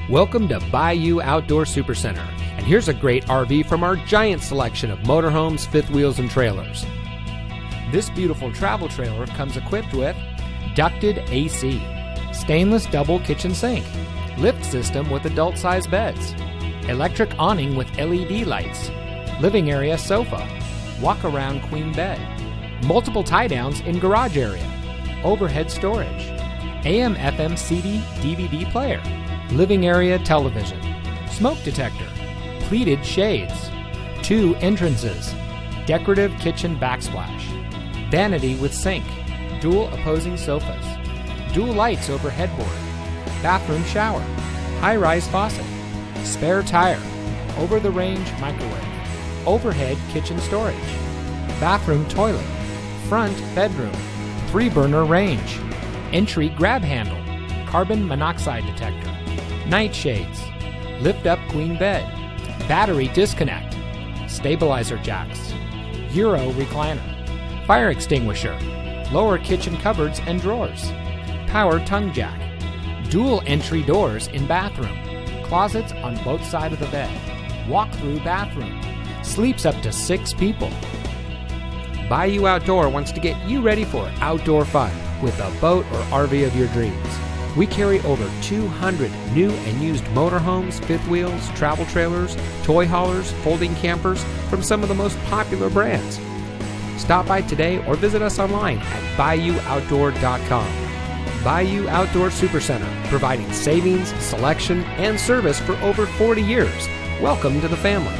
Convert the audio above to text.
Welcome to Bayou Outdoor Supercenter, and here's a great RV from our giant selection of motorhomes, fifth wheels, and trailers. This beautiful travel trailer comes equipped with ducted AC, stainless double kitchen sink, lift system with adult-sized beds, electric awning with LED lights, living area sofa, walk-around queen bed, multiple tie-downs in garage area, overhead storage, AM/FM CD DVD player, living area television, smoke detector, pleated shades, 2 entrances, decorative kitchen backsplash, vanity with sink, dual opposing sofas, dual lights over headboard, bathroom shower, high-rise faucet, spare tire, over-the-range microwave, overhead kitchen storage, bathroom toilet, front bedroom, 3-burner range, entry grab handle, carbon monoxide detector, night shades, lift-up queen bed, battery disconnect, stabilizer jacks, Euro recliner, fire extinguisher, lower kitchen cupboards and drawers, power tongue jack, dual entry doors in bathroom, closets on both sides of the bed, walk-through bathroom, sleeps up to 6 people. Bayou Outdoor wants to get you ready for outdoor fun with a boat or RV of your dreams. We carry over 200 new and used motorhomes, fifth wheels, travel trailers, toy haulers, folding campers from some of the most popular brands. Stop by today or visit us online at BayouOutdoor.com. Bayou Outdoor Supercenter, providing savings, selection, and service for over 40 years. Welcome to the family.